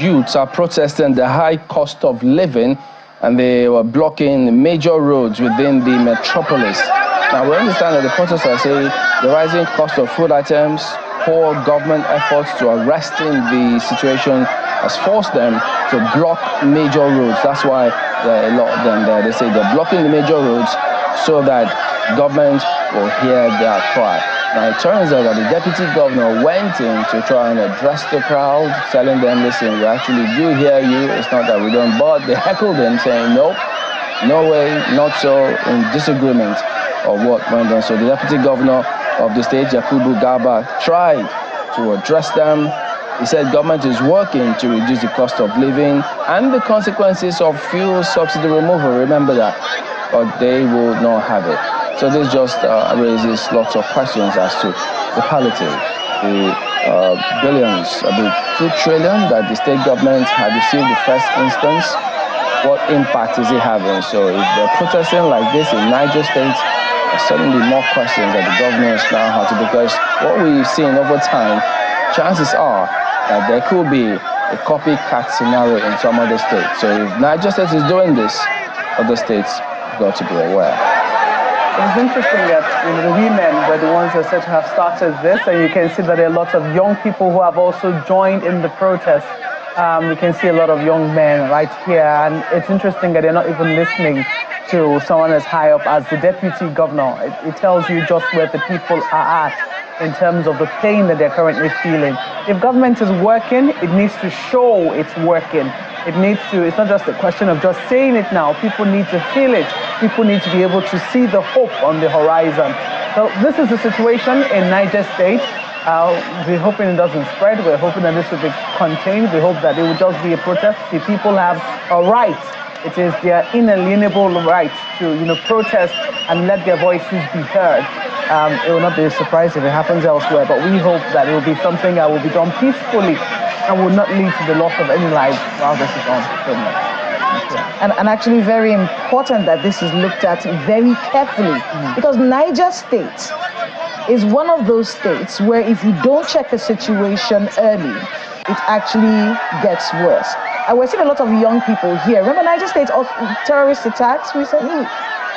youths are protesting the high cost of living, and they were blocking major roads within the metropolis. Now, we understand that the protesters say the rising cost of food items, poor government efforts to arresting the situation has forced them to block major roads. That's why there are a lot of them there. They say they're blocking the major roads so that government will hear their cry. Now, it turns out that the deputy governor went in to try and address the crowd, telling them, listen, we actually do hear you. It's not that we don't, but they heckled him, saying, nope, no way, not so, in disagreement of what went on. So the deputy governor of the state, Yakubu Garba, tried to address them. He said government is working to reduce the cost of living and the consequences of fuel subsidy removal. Remember that, but they will not have it. So this just raises lots of questions as to the palliative, the billions, about 2 trillion that the state government had received the first instance. What impact is it having? So if they're protesting like this in Niger State, there's certainly more questions that the governors now have to, because what we've seen over time, chances are that there could be a copycat scenario in some other states. So if Niger State is doing this, other states have got to be aware. It's interesting that the women were the ones that said to have started this, and you can see that there are lots of young people who have also joined in the protest. We can see a lot of young men right here, and it's interesting that they're not even listening to someone as high up as the deputy governor. It tells you just where the people are at in terms of the pain that they're currently feeling. If government is working, it needs to show it's working. It needs to, it's not just a question of just saying it now. People need to feel it. People need to be able to see the hope on the horizon. So this is the situation in Niger State. We're hoping it doesn't spread. We're hoping that this will be contained. We hope that it will just be a protest. The people have a right. It is their inalienable right to, protest and let their voices be heard. It will not be a surprise if it happens elsewhere, but we hope that it will be something that will be done peacefully and will not lead to the loss of any lives while this is on. And actually very important that this is looked at very carefully, because Niger State is one of those states where if you don't check a situation early, it actually gets worse. And we're seeing a lot of young people here. Remember Niger State of terrorist attacks recently?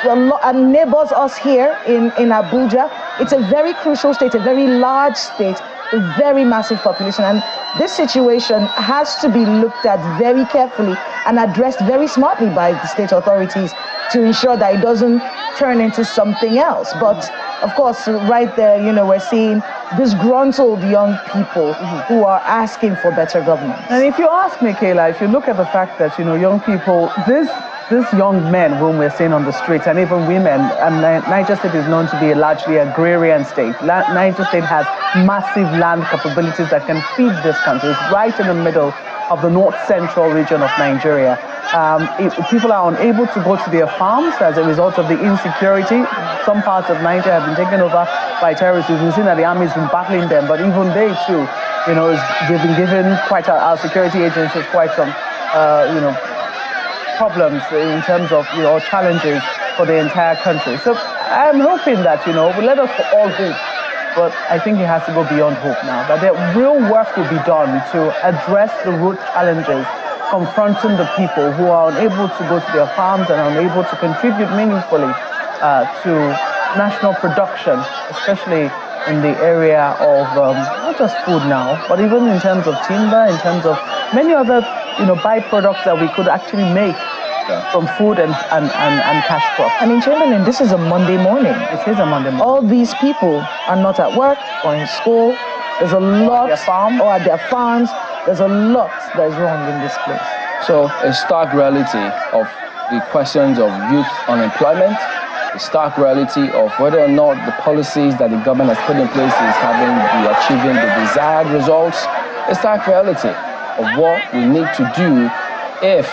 And neighbors us here in Abuja. It's a very crucial state, a very large state, a very massive population. And this situation has to be looked at very carefully and addressed very smartly by the state authorities to ensure that it doesn't turn into something else. But of course, right there, we're seeing disgruntled young people who are asking for better governance. And if you ask me, Kayla, if you look at the fact that, young people, these young men whom we're seeing on the streets, and even women, and Niger State is known to be a largely agrarian state. Niger State has massive land capabilities that can feed this country. It's right in the middle of the north-central region of Nigeria. People are unable to go to their farms as a result of the insecurity. Some parts of Niger have been taken over by terrorists. We've seen that the army has been battling them, but even they too, they've been given our security agencies quite some, problems in terms of, challenges for the entire country. So I'm hoping that, let us all hope. But I think it has to go beyond hope now, that the real work will be done to address the root challenges confronting the people who are unable to go to their farms and unable to contribute meaningfully to national production, especially in the area of not just food now, but even in terms of timber, in terms of many other byproducts that we could actually make from food and cash crops. I mean, Chamberlain, this is a Monday morning. It is a Monday morning. All these people are not at work or in school. There's a lot, or at their farms. There's a lot that is wrong in this place. So a stark reality of the questions of youth unemployment, the stark reality of whether or not the policies that the government has put in place is achieving the desired results, a stark reality of what we need to do if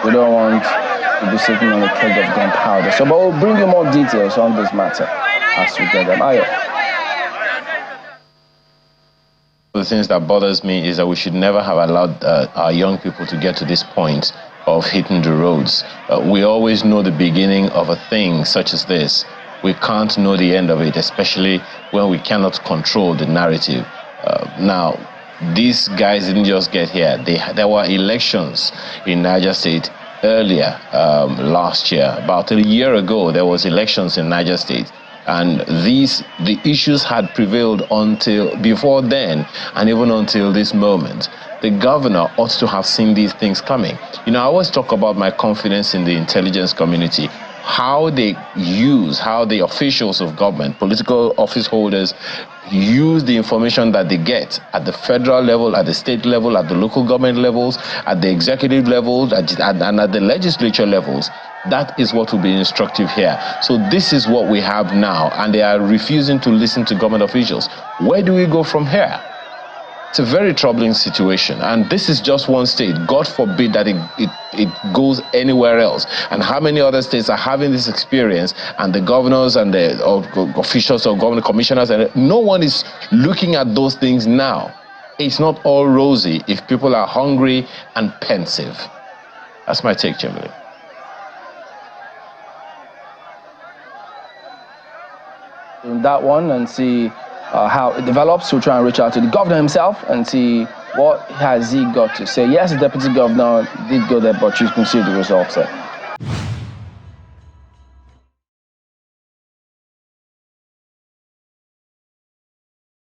we don't want to be sitting on a keg of gunpowder. So, but we'll bring you more details on this matter as we get them. Ayo. The things that bothers me is that we should never have allowed our young people to get to this point of hitting the roads. We always know the beginning of a thing such as this. We can't know the end of it, especially when we cannot control the narrative. Now, these guys didn't just get here. There were elections in Niger State earlier last year. About a year ago, there was elections in Niger State. And the issues had prevailed until before then, and even until this moment. The governor ought to have seen these things coming. You know, I always talk about my confidence in the intelligence community, how the officials of government, political office holders, use the information that they get at the federal level, at the state level, at the local government levels, at the executive levels, and at the legislature levels. That is what will be instructive here. So this is what we have now, and they are refusing to listen to government officials. Where do we go from here? It's a very troubling situation, and this is just one state. God forbid that it goes anywhere else. And how many other states are having this experience, and the governors and the officials or government commissioners, and no one is looking at those things now. It's not all rosy if people are hungry and pensive. That's my take, Jimmy. In that one and see how it develops. We'll try and reach out to the governor himself and see what has he got to say. Yes, the deputy governor did go there, but you can see the results there.